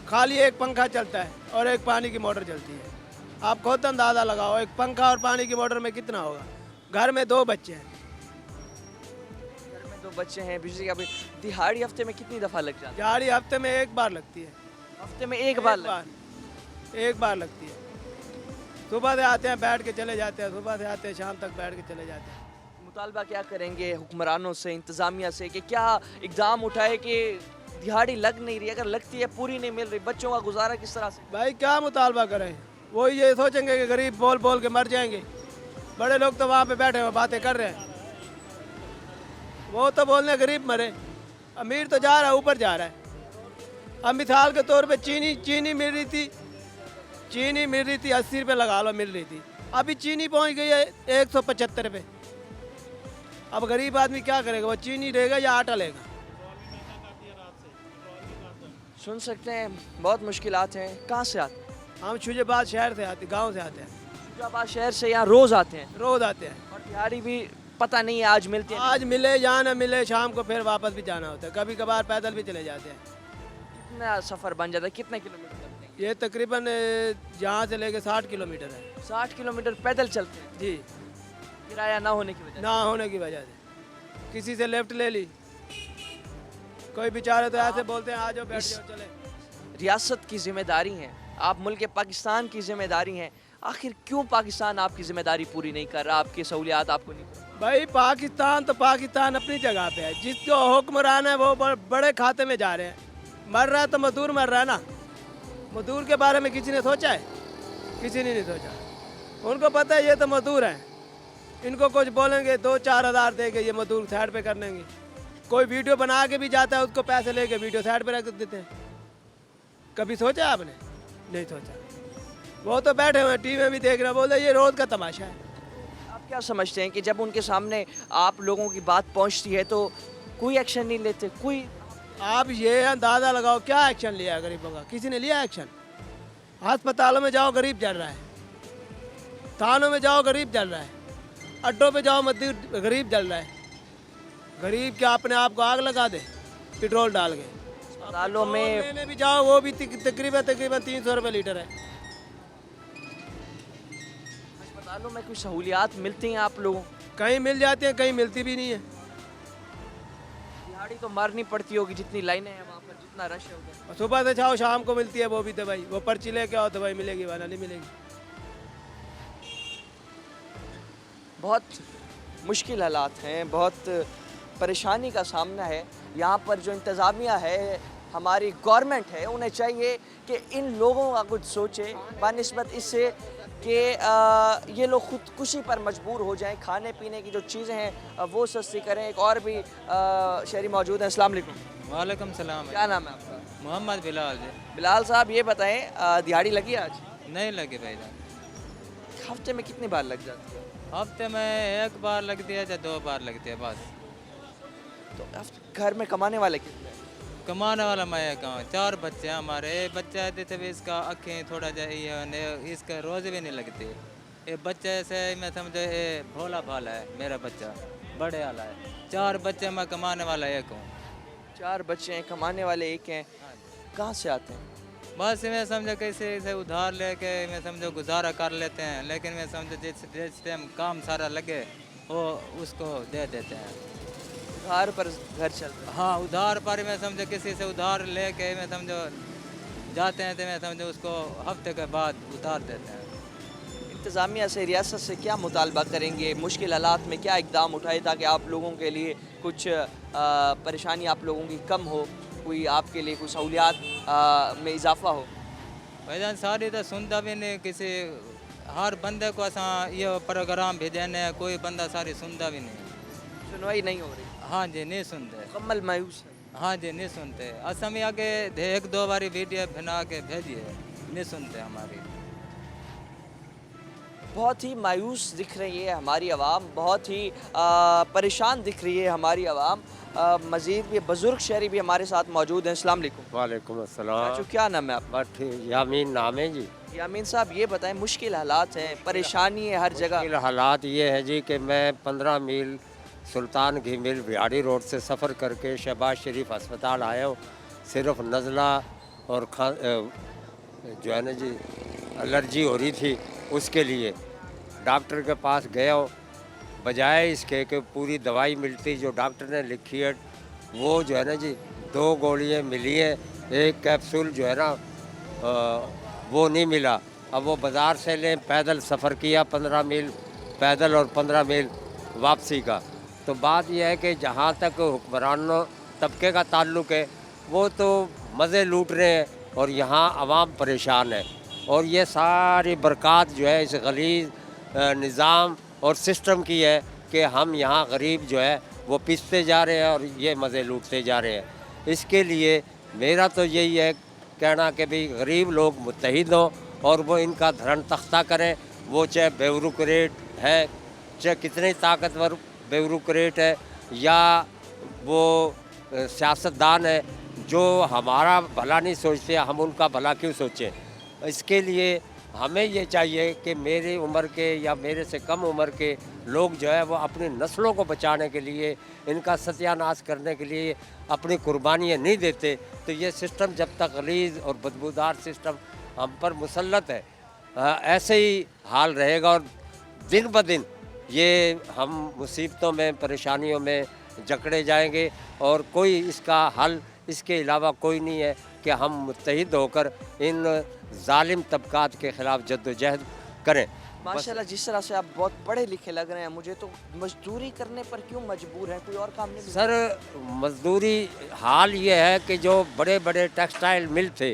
खाली एक पंखा चलता है और एक पानी की मोटर चलती है। आप खुद अंदाज़ा लगाओ एक पंखा और पानी की मोटर में कितना होगा। घर में 2 बच्चे हैं, घर में 2 बच्चे हैं, बिजली का बिल। दिहाड़ी हफ्ते में कितनी दफ़ा लग जाती है? दिहाड़ी हफ्ते में एक बार लगती है। हफ्ते में एक बार एक बार लगती है। सुबह से आते हैं बैठ के चले जाते हैं, सुबह से आते हैं शाम तक बैठ के चले जाते हैं। मुतालबा क्या करेंगे हुक्मरानों से, इंतज़ामिया से कि क्या इकदाम उठाए कि दिहाड़ी लग नहीं रही, अगर लगती है पूरी नहीं मिल रही, बच्चों का गुजारा किस तरह से? भाई क्या मुतालबा करें, वो ये सोचेंगे कि गरीब बोल बोल के मर जाएंगे। बड़े लोग तो वहाँ पे बैठे हुए बातें कर रहे हैं, वो तो बोलने गरीब मरे, अमीर तो जा रहा है ऊपर जा रहा है। अब मिसाल के तौर पे चीनी मिल रही थी 80 रुपये लगा लो मिल रही थी, अभी चीनी पहुँच गई है 175 रुपये। अब गरीब आदमी क्या करेगा, वो चीनी लेगा या आटा लेगा। सुन सकते हैं बहुत मुश्किलात हैं। कहाँ से आते हैं? हम शुजाबाद शहर से आते, गांव से आते हैं। शुजाबाद शहर से यहाँ रोज़ आते हैं रोज़ आते हैं। और दिहाड़ी भी पता नहीं है आज मिलती है। आज मिले या ना मिले, शाम को फिर वापस भी जाना होता है। कभी कभार पैदल भी चले जाते हैं। कितना सफ़र बन जाता है, कितने किलोमीटर चलते हैं? ये तकरीबन यहाँ से लेके 60 किलोमीटर है। 60 किलोमीटर पैदल चलते हैं जी, किराया ना होने की वजह से। ना होने की वजह से किसी से लेफ्ट ले ली। कोई बेचारे तो ऐसे बोलते हैं आ जाओ बैठ जाओ चले। रियासत की जिम्मेदारी है, आप मुल्क पाकिस्तान की जिम्मेदारी है, आखिर क्यों पाकिस्तान आपकी जिम्मेदारी पूरी नहीं कर रहा, आपकी सहूलियात आपको नहीं कर रहा? भाई पाकिस्तान तो पाकिस्तान अपनी जगह पे है। जिसको हुक्मरान है वो बड़े खाते में जा रहे हैं। मर रहा है तो मजदूर मर रहा है ना। मजदूर के बारे में किसी ने सोचा है? किसी ने नहीं सोचा। उनको पता है ये तो मजदूर हैं, इनको कुछ बोलेंगे 2-4 हज़ार देंगे, ये मजदूर साइड पे कर लेंगे। कोई वीडियो बना के भी जाता है, उसको पैसे लेके वीडियो साइड पे रख देते हैं। कभी सोचा आपने? नहीं सोचा। वो तो बैठे हुए टीवी में भी देख रहे, बोले ये रोज़ का तमाशा है। आप क्या समझते हैं कि जब उनके सामने आप लोगों की बात पहुंचती है तो कोई एक्शन नहीं लेते? कोई आप ये अंदाज़ा लगाओ क्या एक्शन लिया है गरीबों का? किसी ने लिया एक्शन? अस्पतालों में जाओ गरीब जल रहा है, थानों में जाओ गरीब जल रहा है, अड्डों पे जाओ मजदूर गरीब जल रहा है। गरीब क्या अपने आप को आग लगा दे पेट्रोल डाल के? अस्पतालों में लेने भी जाओ वो भी तकरीबन 300 रुपये लीटर है। अस्पतालों में कुछ सहूलियात मिलती हैं आप लोगों? कहीं मिल जाती हैं, कहीं मिलती भी नहीं है। दिहाड़ी तो मारनी पड़ती होगी, जितनी लाइनें हैं वहाँ पर, जितना रश है उधर। और सुबह से जाओ शाम को मिलती है वो भी दवाई, वो पर्ची लेके आओ दवाई मिलेगी वरना नहीं मिलेगी। बहुत मुश्किल हालात हैं, बहुत परेशानी का सामना है। यहाँ पर जो इंतज़ामिया है, हमारी गवर्नमेंट है, उन्हें चाहिए कि इन लोगों का कुछ सोचे बनिस्बत इससे कि ये लोग खुदकुशी पर मजबूर हो जाएं। खाने पीने की जो चीज़ें हैं वो सस्ती करें। एक और भी शहरी मौजूद हैं। अस्सलाम वालेकुम। वालेकुम सलाम। क्या नाम है आपका? मोहम्मद बिलाल जी। बिलाल साहब ये बताएं, दिहाड़ी लगी है आज? नहीं लगे भाईजान। हफ्ते में कितनी बार लग जाती है? हफ्ते में 1 बार लगती है या 2 बार लगती है बस। तो घर में कमाने वाले कितने हैं? कमाने वाला मैं कहूँ 4 बच्चे हैं हमारे। बच्चा है थे इसका अखें थोड़ा जाए, इसका रोज़ भी नहीं लगती। ये बच्चे से मैं समझो ये भोला भाला है मेरा बच्चा, बड़े वाला है। 4 बच्चे मैं कमाने वाला एक हूँ। 4 बच्चे हैं, कमाने वाले एक हैं। कहाँ से आते हैं? बस मैं समझो कैसे से उधार लेके मैं समझो गुजारा कर लेते हैं, लेकिन मैं समझो जिस टाइम काम सारा लगे वो उसको दे देते हैं। उधार पर घर चल रहा है। हाँ उधार पर मैं समझो किसी से उधार लेके मैं समझो जाते हैं तो मैं समझो उसको हफ्ते के बाद उतार देते हैं। इंतज़ामिया से, रियासत से क्या मुतालबा करेंगे? मुश्किल हालात में क्या इकदाम उठाए ताकि आप लोगों के लिए कुछ परेशानी आप लोगों की कम हो, कोई आपके लिए कोई सहूलियात में इजाफा हो? भाईजान सारी तो सुनता भी नहीं किसी, हर बंदे को असा ये प्रोग्राम भेजने, कोई बंदा सारी सुनता भी नहीं। सुनवाई नहीं हो रही? हाँ जी, नहीं सुनते। मुकम्मल मायूस है। हाँ जी, नहीं सुनते। असम आगे 1-2 बारी वीडियो बना के भेजिए, नहीं सुनते हमारी। बहुत ही मायूस दिख रही है हमारी आवाम, बहुत ही परेशान दिख रही है हमारी आवाम। मज़ीद भी बुज़ुर्ग शहरी भी हमारे साथ मौजूद हैं। अस्सलाम वालेकुम। वालेकुम अस्सलाम। जो क्या नाम है आपका? बस ठीक, यामीन नाम है जी। यामीन साहब ये बताएं, मुश्किल हालात हैं, परेशानी है हर जगह। मुश्किल हालात ये है जी कि मैं 15 मील सुल्तान घी मिल बिहाड़ी रोड से सफ़र करके शहबाज शरीफ अस्पताल आया हूँ। सिर्फ नज़ला और जो है ना जी एलर्जी हो रही थी, उसके लिए डॉक्टर के पास गया हूँ। बजाय इसके कि पूरी दवाई मिलती जो डॉक्टर ने लिखी है, वो जो है ना जी 2 गोलियाँ मिली हैं, 1 कैप्सूल जो है ना वो नहीं मिला। अब वो बाज़ार से लें, पैदल सफ़र किया 15 मील पैदल और 15 मील वापसी का। तो बात यह है कि जहाँ तक हुक्मरानों तबके का ताल्लुक़ है, वो तो मज़े लूट रहे हैं और यहाँ आवाम परेशान है। और ये सारी बरक़ात जो है इस गलीज़ निज़ाम और सिस्टम की है कि हम यहाँ गरीब जो है वो पिसते जा रहे हैं और ये मज़े लूटते जा रहे हैं। इसके लिए मेरा तो यही है कहना कि भाई गरीब लोग मुत्तहिद हों और वो इनका धरण तख्ता करें। वो चाहे ब्यूरोक्रेट है, चाहे कितने ताकतवर ब्यूरोक्रेट है, या वो सियासतदान है जो हमारा भला नहीं सोचते, हम उनका भला क्यों सोचें। इसके लिए हमें ये चाहिए कि मेरी उम्र के या मेरे से कम उम्र के लोग जो है वो अपनी नस्लों को बचाने के लिए, इनका सत्यानाश करने के लिए अपनी कुर्बानियाँ नहीं देते, तो ये सिस्टम जब तक गलीज़ और बदबूदार सिस्टम हम पर मुसल्लत है, ऐसे ही हाल रहेगा और दिन ब दिन ये हम मुसीबतों में, परेशानियों में जकड़े जाएंगे और कोई इसका हल इसके अलावा कोई नहीं है कि हम मुत्तहिद होकर इन जालिम तबकात के ख़िलाफ़ जद्दोजहद करें। माशाल्लाह, जिस तरह से आप बहुत पढ़े लिखे लग रहे हैं, मुझे तो मजदूरी करने पर क्यों मजबूर हैं? कोई और काम नहीं? सर मजदूरी हाल ये है कि जो बड़े बड़े टेक्सटाइल मिल थे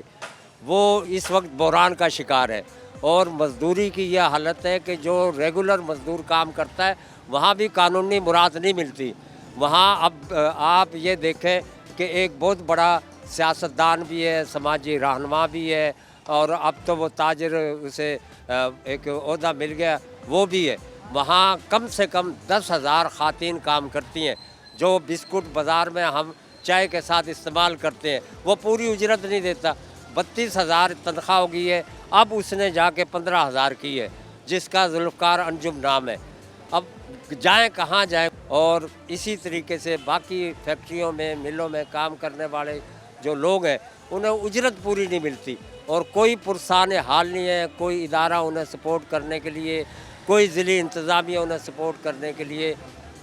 वो इस वक्त बहरान का शिकार है और मजदूरी की यह हालत है कि जो रेगुलर मजदूर काम करता है वहाँ भी कानूनी मुराद नहीं मिलती। वहाँ अब आप ये देखें कि एक बहुत बड़ा सियासतदान भी है, समाजी रहनुमा भी है और अब तो वो ताजर, उसे एक ओहदा मिल गया, वो भी है। वहाँ कम से कम 10,000 ख़ातीन काम करती हैं। जो बिस्कुट बाज़ार में हम चाय के साथ इस्तेमाल करते हैं वो पूरी उजरत नहीं देता। 32,000 तनख्वाह हो गई है, अब उसने जाके 15,000 की है, जिसका जुल्फ़कार अंजुम नाम है। अब जाएं कहाँ जाएं। और इसी तरीके से बाकी फैक्ट्रियों में, मिलों में काम करने वाले जो लोग हैं उन्हें उजरत पूरी नहीं मिलती और कोई पुरसान हाल नहीं है, कोई इदारा उन्हें सपोर्ट करने के लिए, कोई ज़िली इंतज़ामिया उन्हें सपोर्ट करने के लिए,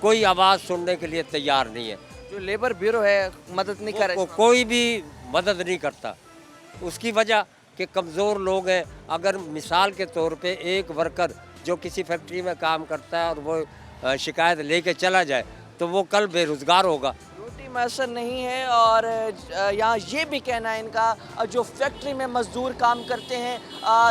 कोई आवाज़ सुनने के लिए तैयार नहीं है। जो लेबर ब्यूरो है मदद नहीं कर रहा, कोई भी मदद नहीं करता। उसकी वजह कि कमज़ोर लोग हैं। अगर मिसाल के तौर पे एक वर्कर जो किसी फैक्ट्री में काम करता है और वो शिकायत लेके चला जाए तो वो कल बेरोज़गार होगा। रोटी मैसर नहीं है। और यहाँ ये भी कहना है इनका, जो फैक्ट्री में मज़दूर काम करते हैं,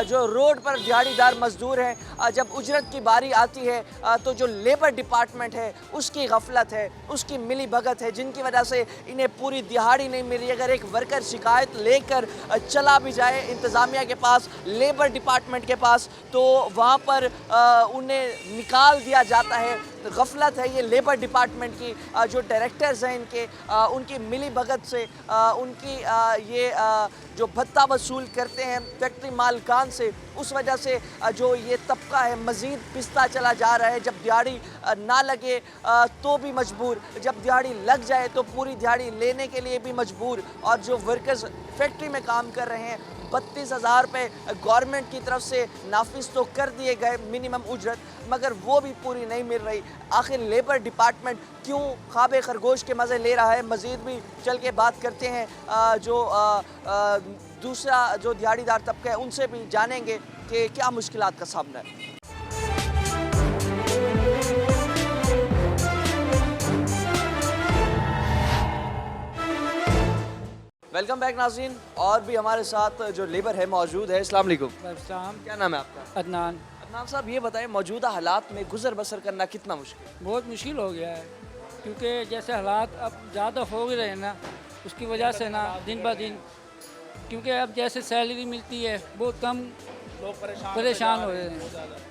जो रोड पर दिहाड़ीदार मज़दूर हैं, जब उजरत की बारी आती है तो जो लेबर डिपार्टमेंट है उसकी गफलत है, उसकी मिली भगत है, जिनकी वजह से इन्हें पूरी दिहाड़ी नहीं मिल रही। अगर एक वर्कर शिकायत लेकर चला भी जाए इंतज़ामिया के पास, लेबर डिपार्टमेंट के पास, तो वहाँ पर उन्हें निकाल दिया जाता है। गफलत है ये लेबर डिपार्टमेंट की, जो डायरेक्टर्स हैं इनके, उनकी मिली भगत से, उनकी ये जो भत्ता वसूल करते हैं फैक्ट्री मालकान से, उस वजह से जो ये तबका है मज़ीद पिसता चला जा रहा है। जब दिहाड़ी ना लगे तो भी मजबूर, जब दिहाड़ी लग जाए तो पूरी दिहाड़ी लेने के लिए भी मजबूर। और जो वर्कर्स फैक्ट्री में काम कर रहे हैं, 32,000 रुपये गवर्नमेंट की तरफ से नाफिज तो कर दिए गए मिनिमम उजरत, मगर वो भी पूरी नहीं मिल रही। आखिर लेबर डिपार्टमेंट क्यों ख्वाब खरगोश के मज़े ले रहा है? मज़ीद भी चल के बात करते हैं जो दूसरा जो दिहाड़ीदार तबका है उनसे भी जानेंगे कि क्या मुश्किलात का सामना है। वेलकम बैक नाज़रीन। और भी हमारे साथ जो लेबर है मौजूद है। अस्सलाम वालेकुम। क्या नाम है आपका? अदनान। अदनान साहब, ये बताएं मौजूदा हालात में गुजर बसर करना कितना मुश्किल है? बहुत मुश्किल हो गया है, क्योंकि जैसे हालात अब ज़्यादा हो ही रहे हैं ना, उसकी वजह से ना दिन ब दिन, क्योंकि अब जैसे सैलरी मिलती है बहुत कम, लोग परेशान हो रहे हैं।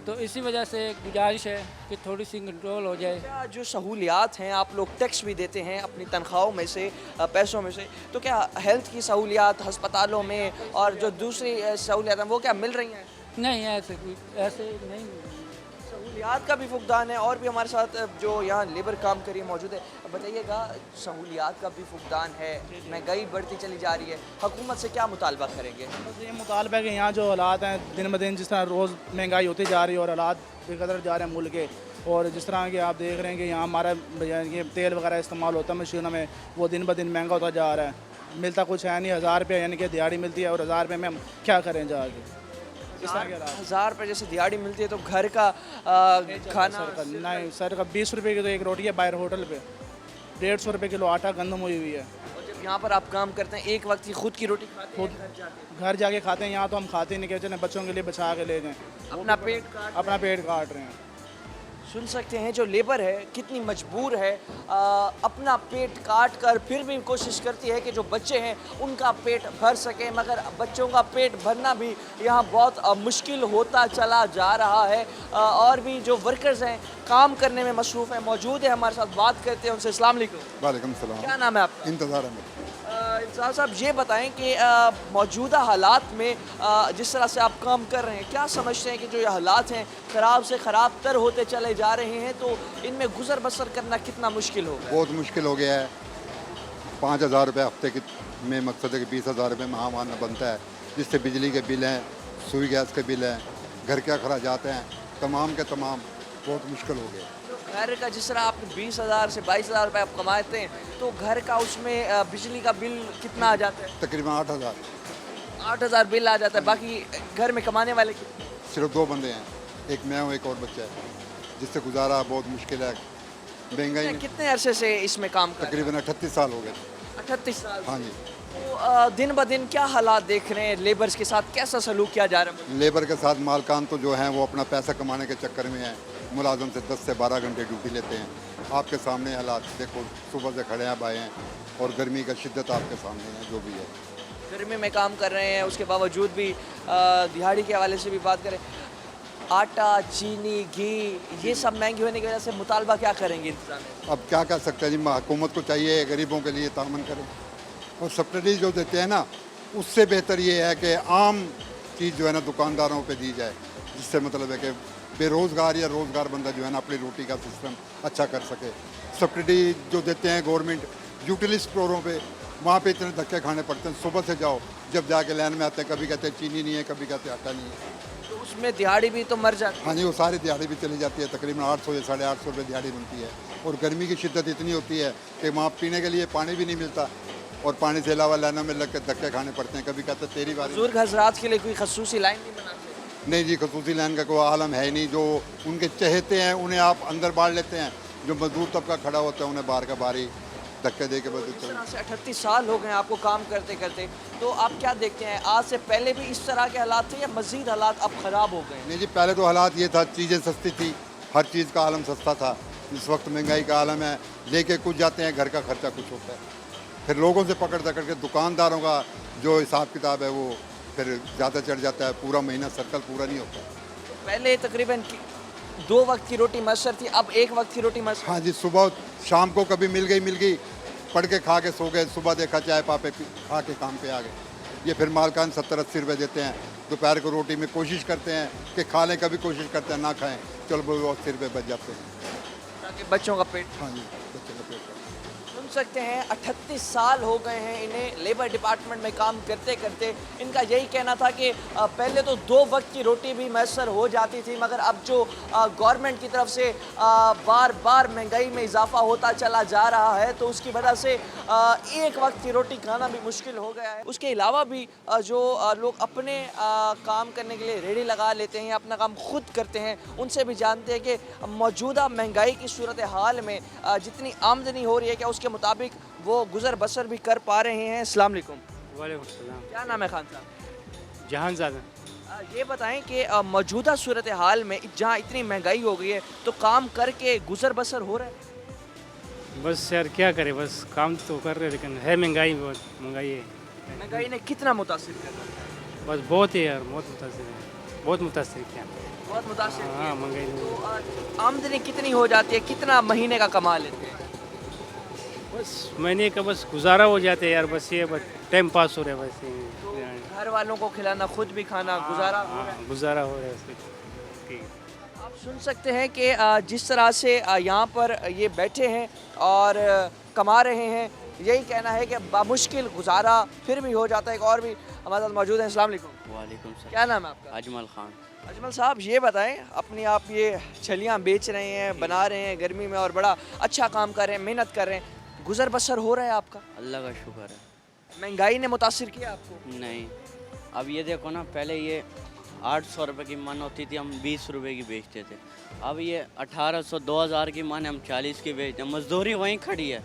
तो इसी वजह से गुजारिश है कि थोड़ी सी कंट्रोल हो जाए। क्या जो सहूलियात हैं, आप लोग टैक्स भी देते हैं अपनी तनख्वाहों में से, पैसों में से, तो क्या हेल्थ की सहूलियात अस्पतालों में और जो दूसरी सहूलियात हैं वो क्या मिल रही हैं? नहीं, ऐसे नहीं। सहूलियात का भी फुकदान है। और भी हमारे साथ जो यहाँ लेबर काम करिए मौजूद है, बताइएगा सहूलियात का भी फुकदान है, महंगाई बढ़ती चली जा रही है, हुकूमत से क्या मुतालबा करेंगे? बस ये मुतालबा है कि यहाँ जो हालात हैं दिन ब दिन जिस तरह रोज़ महंगाई होती जा रही है और हालात बेकदर जा रहे हैं मुल्क के, और जिस तरह के आप देख रहे हैं कि यहाँ हमारा ये तेल वगैरह इस्तेमाल होता है मशीनों में, वो दिन ब दिन महंगा होता जा रहा है। मिलता कुछ है नहीं, 1000 रुपये यानी कि दिहाड़ी मिलती है, और 1000 रुपये में हम क्या करें जाके? 1000 रुपये जैसे दिहाड़ी मिलती है तो घर का खाना नहीं सर का 20 रुपये की तो एक रोटी है बाहर होटल पे, 150 रुपये किलो आटा गंदम हुई हुई है। और जब यहाँ पर आप काम करते हैं एक वक्त की खुद की रोटी खाते हैं घर जाके खाते हैं, यहाँ तो हम खाते नहीं, कहते बच्चों के लिए बचा के ले जाएं, अपना पेट काट रहे हैं। सुन सकते हैं जो लेबर है कितनी मजबूर है, अपना पेट काट कर फिर भी कोशिश करती है कि जो बच्चे हैं उनका पेट भर सके, मगर बच्चों का पेट भरना भी यहाँ बहुत मुश्किल होता चला जा रहा है। और भी जो वर्कर्स हैं काम करने में मसरूफ़ हैं मौजूद है हमारे साथ, बात करते हैं उनसे। अस्सलाम वालेकुम। वालेकुम सलाम। क्या नाम है आपका? इंतज़ार है। इंतज़ार साहब, ये बताएं कि मौजूदा हालात में जिस तरह से आप काम कर रहे हैं, क्या समझते हैं कि जो ये हालात हैं ख़राब से ख़राब तर होते चले जा रहे हैं, तो इनमें गुजर बसर करना कितना मुश्किल हो गया? बहुत मुश्किल हो गया है। 5000 रुपये हफ्ते की में मकसद है कि 20,000 रुपये माहाना बनता है, जिससे बिजली के बिल हैं, सुई गैस के बिल हैं, घर के अखराजात हैं, तमाम के तमाम बहुत मुश्किल हो गया। घर का जिस तरह आप 20,000 से 22,000 रुपये आप कमाते हैं, तो घर का उसमें बिजली का बिल कितना आ जाता है? तकरीबन 8,000। 8,000 बिल आ जाता है। बाकी घर में कमाने वाले सिर्फ 2 बंदे हैं, एक मैं हूँ एक और बच्चा है, जिससे गुजारा बहुत मुश्किल है। महंगाई कितने अरसे से इसमें काम कर? तकरीबन 38 साल हो गए। 38 साल? हाँ जी। तो दिन ब दिन क्या हालात देख रहे हैं, लेबर्स के साथ कैसा सलूक किया जा रहा है? लेबर के साथ मालकान तो जो हैं वो अपना पैसा कमाने के चक्कर में है, मुलाजम से 10 से 12 घंटे ड्यूटी लेते हैं। आपके सामने हालात देखो, सुबह से खड़े हैं, आए हैं, और गर्मी का शिद्दत आपके सामने है जो भी है। गर्मी में काम कर रहे हैं, उसके बावजूद भी दिहाड़ी के हवाले से भी बात करें, आटा, चीनी, घी, ये सब महंगी होने की वजह से मुतालबा क्या करेंगे इंतजाम? अब क्या कर सकते हैं जी, हुकूमत को चाहिए गरीबों के लिए तामन करें, और सब्सिडी जो देते हैं ना, उससे बेहतर ये है कि आम चीज़ जो है ना दुकानदारों पे दी जाए, जिससे मतलब है कि बेरोज़गार या रोज़गार बंदा जो है ना अपनी रोटी का सिस्टम अच्छा कर सके। सब्सिडी जो देते हैं गवर्नमेंट यूटिलिटी स्टोरों पे, वहाँ पे इतने धक्के खाने पड़ते हैं। सुबह से जाओ, जब जाके लाइन में आते हैं, कभी कहते हैं चीनी नहीं है, कभी कहते हैं आटा नहीं है, तो उसमें दिहाड़ी भी तो मर जाती है। हाँ जी, वो सारी दिहाड़ी भी चली जाती है। तकरीबन 800 या 850 रुपये दिहाड़ी बनती है, और गर्मी की शिद्दत इतनी होती है कि वहाँ पीने के लिए पानी भी नहीं मिलता, और पानी से अलावा लाइनों में लग के धक्के खाने पड़ते हैं। कभी कहते हैं तेरी बारी। बुजुर्ग हजरात के लिए कोई खसूसी लाइन नहीं बनाते? नहीं जी, खसूसी लाइन का कोई आलम है नहीं। जो उनके चहेते हैं उन्हें आप अंदर बाढ़ लेते हैं, जो मजदूर तबका खड़ा होता है उन्हें बाहर का बारी धक्के दे के बदलते हैं। 38 साल हो गए आपको काम करते करते, तो आप क्या देखते हैं, आज से पहले भी इस तरह के हालात थे या मज़ीद हालात अब ख़राब हो गए? नहीं जी, पहले तो हालात ये था, चीज़ें सस्ती थी, हर चीज़ का आलम सस्ता था। इस वक्त महंगाई का आलम है, लेके कुछ जाते हैं, घर का खर्चा कुछ होता है, फिर लोगों से पकड़ के दुकानदारों का जो हिसाब किताब है वो फिर ज़्यादा चढ़ जाता है, पूरा महीना सर्कल पूरा नहीं होता। पहले तकरीबन 2 वक्त की रोटी मैसर थी, अब 1 वक्त की रोटी मैसर? हाँ जी, सुबह शाम को कभी मिल गई, पढ़ के खा के सो गए, सुबह देखा चाय पापे खा के काम पे आ गए। ये फिर मालकान 70-80 रुपये देते हैं, दोपहर को रोटी में कोशिश करते हैं कि खा लें, कभी कोशिश करते हैं ना खाएं, चलो वो 80 रुपये बच जाते हैं ताकि बच्चों का पेट। हाँ जी, बच्चों का पेट। सुन सुन सकते हैं 38 साल हो गए हैं इन्हें लेबर डिपार्टमेंट में काम करते करते। इनका यही कहना था कि पहले तो 2 वक्त की रोटी भी मैसर हो जाती थी, मगर अब जो गवर्नमेंट की तरफ से बार बार महंगाई में इजाफा होता चला जा रहा है तो उसकी वजह से एक वक्त की रोटी खाना भी मुश्किल हो गया है। उसके अलावा भी जो लोग अपने काम करने के लिए रेडी लगा लेते हैं, अपना काम खुद करते हैं, उनसे भी जानते हैं कि मौजूदा महंगाई की सूरत हाल में जितनी आमदनी हो रही है क्या उसके मुताबिक वो गुजर बसर भी कर पा रहे हैं। अस्सलाम वालेकुम। वालेकुम सलाम। क्या नाम है खान साहब? जहानज़ादा। ये बताएं कि मौजूदा सूरत हाल में जहाँ इतनी महंगाई हो गई है तो काम करके गुजर बसर हो रहा है? बस यार क्या करें, बस काम तो कर रहे लेकिन है महंगाई, बहुत महंगाई है। महंगाई ने कितना मुतासिर कर रहा है? बस बहुत ही यार, बहुत मुतासिर है, बहुत मुतासिर किया। बहुत मुतासिर किया। हाँ महंगाई तो आमदनी कितनी हो जाती है, कितना महीने का कमा लेते हैं? बस महीने का बस गुजारा हो जाते हैं यार, बस ये बस टाइम पास हो रहा है बस ये। तो घर वालों को खिलाना, खुद भी खाना, गुजारा हो रहा है? गुजारा हो रहा है ठीक। आप सुन सकते हैं कि जिस तरह से यहाँ पर ये बैठे हैं और कमा रहे हैं, यही कहना है कि बामुश्किल गुजारा फिर भी हो जाता है। एक और भी हमारे साथ मौजूद हैं। अस्सलाम वालेकुम। वालेकुम सलाम। क्या नाम है आपका? अजमल खान। अजमल साहब ये बताएं, अपनी आप ये छलियाँ बेच रहे हैं, बना रहे हैं गर्मी में और बड़ा अच्छा काम कर रहे हैं, मेहनत कर रहे हैं, गुजर बसर हो रहा है आपका? अल्लाह का शुक्र है। महंगाई ने मुतासिर किया आपको? नहीं, अब ये देखो ना, पहले ये 800 रुपये की मन होती थी, हम 20 रुपये की बेचते थे। अब ये 1800 2000 की मन हम 40 की बेचते हैं। मजदूरी वहीं खड़ी है,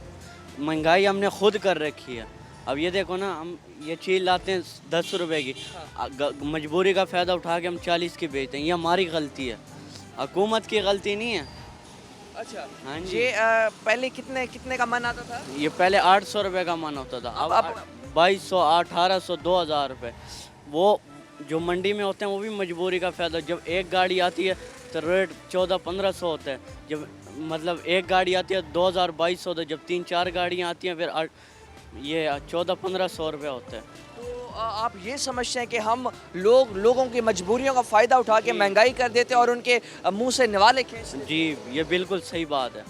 महंगाई हमने खुद कर रखी है। अब ये देखो ना, हम ये चीज़ लाते हैं 10 रुपये की, मजबूरी का फ़ायदा उठा के हम 40 की बेचते हैं। ये हमारी गलती है, हुकूमत की गलती नहीं है। अच्छा, हाँ जी। ये पहले कितने कितने का मन आता था? ये पहले 800 रुपये का मन होता था, अब 2200 1800 2000 रुपये। वो जो मंडी में होते हैं वो भी मजबूरी का फ़ायदा। जब एक गाड़ी आती है तो रेट 1400-1500 होता है। जब मतलब एक गाड़ी आती है 2000-2200 होता है। जब 3-4 गाड़ियाँ आती हैं फिर ये 1400-1500 रुपये होता है। तो आप ये समझते हैं कि हम लोगों की मजबूरियों का फ़ायदा उठा के महंगाई कर देते हैं और उनके मुंह से निवाले खींच लेते? जी, ये बिल्कुल सही बात है।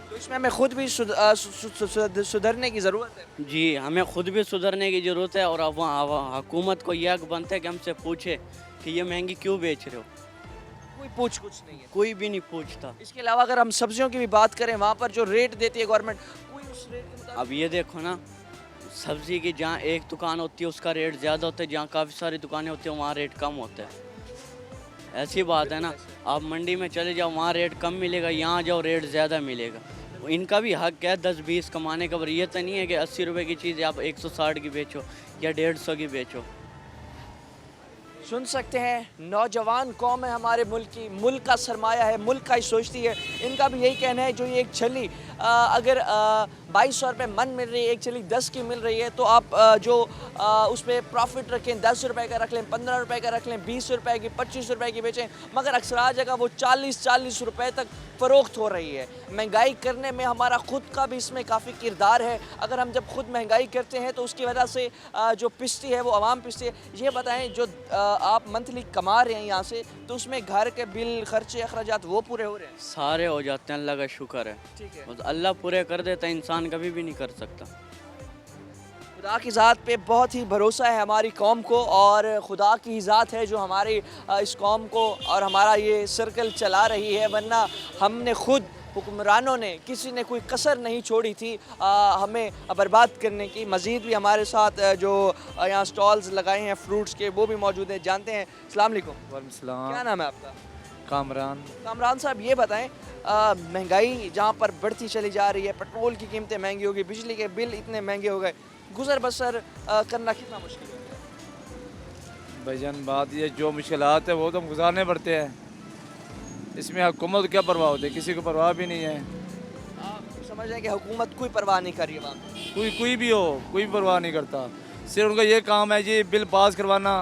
तो इसमें हमें खुद भी सुधरने की ज़रूरत है। जी, हमें खुद भी सुधरने की ज़रूरत है। और अब हुकूमत को यह बनता है कि हमसे पूछे कि ये महंगी क्यों बेच रहे हो। कोई पूछ कुछ नहीं है, कोई भी नहीं पूछता। इसके अलावा अगर हम सब्जियों की भी बात करें, वहाँ पर जो रेट देती है गवर्नमेंट, कोई उस रेट के मुताबिक? अब ये देखो ना, सब्ज़ी की जहाँ एक दुकान होती है उसका रेट ज़्यादा होता है, जहाँ काफ़ी सारी दुकानें होती हैं वहाँ रेट कम होता है। ऐसी बात है ना, आप मंडी में चले जाओ वहाँ रेट कम मिलेगा, यहाँ जाओ रेट ज़्यादा मिलेगा। इनका भी हक है 10-20 कमाने का, पर ये तो नहीं है कि 80 रुपये की चीज़ आप 160 की बेचो या 150 की बेचो। सुन सकते हैं नौजवान कौम है हमारे मुल्क की, मुल्क का सरमाया है, मुल्क का ही सोचती है। इनका भी यही कहना है, जो ये एक छली अगर 2200 रुपये मन मिल रही है, एक छली 10 की मिल रही है, तो आप उस पर प्रॉफिट रखें, 10 रुपये का रख लें, 15 रुपये का रख लें, 20 रुपये की, 25 रुपये की बेचें, मगर अक्सर जगह वो 40-40 रुपये तक फ़रोख्त हो रही है। महंगाई करने में हमारा ख़ुद का भी इसमें काफ़ी किरदार है। अगर हम जब खुद महंगाई करते हैं तो उसकी वजह से जो पिसती है वो आवाम पिसती है। ये बताएं, जो आप मंथली कमा रहे हैं यहाँ से, तो उसमें घर के बिल, खर्चे, अखराजात वो पूरे हो रहे हैं? सारे हो जाते हैं, अल्लाह का शुक्र है। ठीक है, तो अल्लाह पूरे कर देता है, इंसान कभी भी नहीं कर सकता। खुदा की ज़ात पे बहुत ही भरोसा है हमारी कौम को, और खुदा की ज़ात है जो हमारी इस कौम को और हमारा ये सर्कल चला रही है। वरना हमने खुद, हुक्मरानों ने, किसी ने कोई कसर नहीं छोड़ी थी हमें बर्बाद करने की। मज़ीद भी हमारे साथ जो यहाँ स्टॉल्स लगाए हैं फ्रूट्स के, वो भी मौजूद हैं। जानते हैं। अस्सलाम वालेकुम। वालेकुम सलाम। क्या नाम है आपका? कामरान। कामरान साहब, ये बताएं, महंगाई जहाँ पर बढ़ती चली जा रही है, पेट्रोल की कीमतें महंगी हो गई, बिजली के बिल इतने महंगे हो गए, गुजर बसर करना कितना मुश्किल हो गया? भाईजान बात ये, जो मुश्किलात है वो तो हम गुजारने पड़ते हैं। इसमें हुकूमत को क्या परवाह होती है? किसी को परवाह भी नहीं है। आप समझ रहे हैं कि हुकूमत कोई परवाह नहीं कर रही है? वहाँ कोई भी हो, कोई भी परवाह नहीं करता। सिर्फ उनका ये काम है जी, बिल पास करवाना,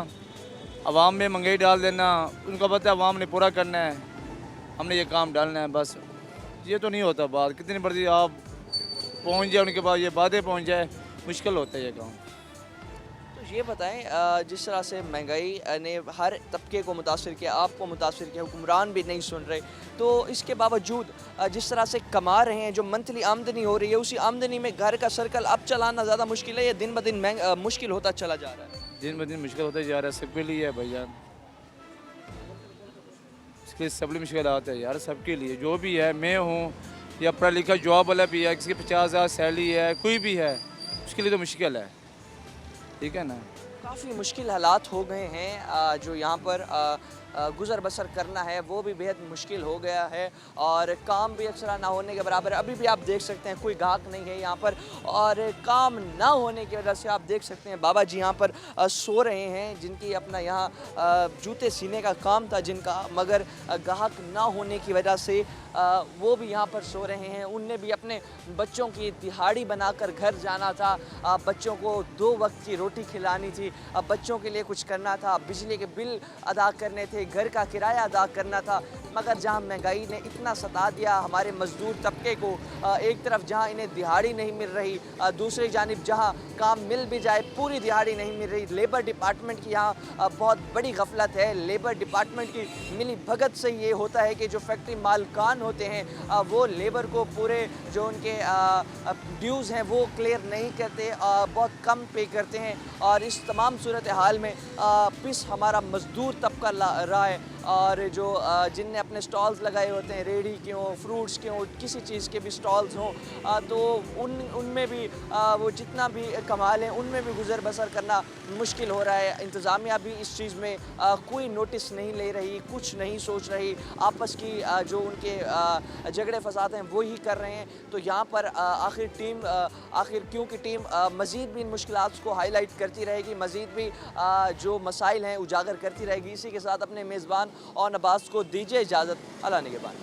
अवाम में महंगाई डाल देना। उनका पता है अवाम ने पूरा करना है, हमने ये काम डालना है, बस। ये तो नहीं होता बात। कितनी बड़ी आप पहुँच जाए उनके पास, ये बातें पहुँच जाए, मुश्किल होता है ये काम। तो ये बताएं जिस तरह से महंगाई ने हर तबके को मुतासिर किया, आपको मुतासिर किया, हुक्मरान भी नहीं सुन रहे, तो इसके बावजूद जिस तरह से कमा रहे हैं, जो मंथली आमदनी हो रही है, उसी आमदनी में घर का सर्कल अब चलाना ज़्यादा मुश्किल है या दिन ब दिन मुश्किल होता चला जा रहा है? दिन ब दिन मुश्किल होता जा रहा है, सबके लिए है भाईजान। इसके सब मुश्किल आते हैं यार, सबके लिए। जो भी है, मैं हूँ या पढ़ा लिखा जॉब वाला भी है, किसी की 50,000 सैलरी है, कोई भी है, उसके लिए तो मुश्किल है, ठीक है ना। काफ़ी मुश्किल हालात हो गए हैं, जो यहाँ पर गुज़र बसर करना है वो भी बेहद मुश्किल हो गया है और काम भी अक्सर ना होने के बराबर है। अभी भी आप देख सकते हैं कोई गाहक नहीं है यहाँ पर और काम ना होने की वजह से आप देख सकते हैं बाबा जी यहाँ पर सो रहे हैं, जिनकी अपना यहाँ जूते सीने का काम था जिनका, मगर गाहक ना होने की वजह से वो भी यहाँ पर सो रहे हैं। उनने भी अपने बच्चों की दिहाड़ी बनाकर घर जाना था, बच्चों को 2 वक्त की रोटी खिलानी थी, बच्चों के लिए कुछ करना था, बिजली के बिल अदा करने थे, घर का किराया अदा करना था। मगर जहाँ महंगाई ने इतना सता दिया हमारे मज़दूर तबके को, एक तरफ जहाँ इन्हें दिहाड़ी नहीं मिल रही, दूसरी जानिब जहाँ काम मिल भी जाए पूरी दिहाड़ी नहीं मिल रही। लेबर डिपार्टमेंट की यहाँ बहुत बड़ी गफलत है। लेबर डिपार्टमेंट की मिली भगत से ये होता है कि जो फैक्ट्री मालकान होते हैं वो लेबर को पूरे जो उनके ड्यूज़ हैं वो क्लियर नहीं करते, बहुत कम पे करते हैं और इस तमाम सूरत हाल में पिस हमारा मज़दूर तबका रहा है। और जो जिनने अपने स्टॉल्स लगाए होते हैं, रेडी के हों, फ्रूट्स के हों, किसी चीज़ के भी स्टॉल्स हों, तो उनमें भी वो जितना भी कमा लें उनमें भी गुज़र बसर करना मुश्किल हो रहा है। इंतज़ामिया भी इस चीज़ में कोई नोटिस नहीं ले रही, कुछ नहीं सोच रही, आपस की जो उनके झगड़े फसाद हैं वो ही कर रहे हैं। तो यहाँ पर आखिर क्योंकि टीम मज़ीद भी इन मुश्किलात को हाईलाइट करती रहेगी, मज़ीद भी जो मसाइल हैं उजागर करती रहेगी। इसी के साथ अपने मेज़बान और अब्बास को दीजिए इजाज़त। अल्लाह निगहबान।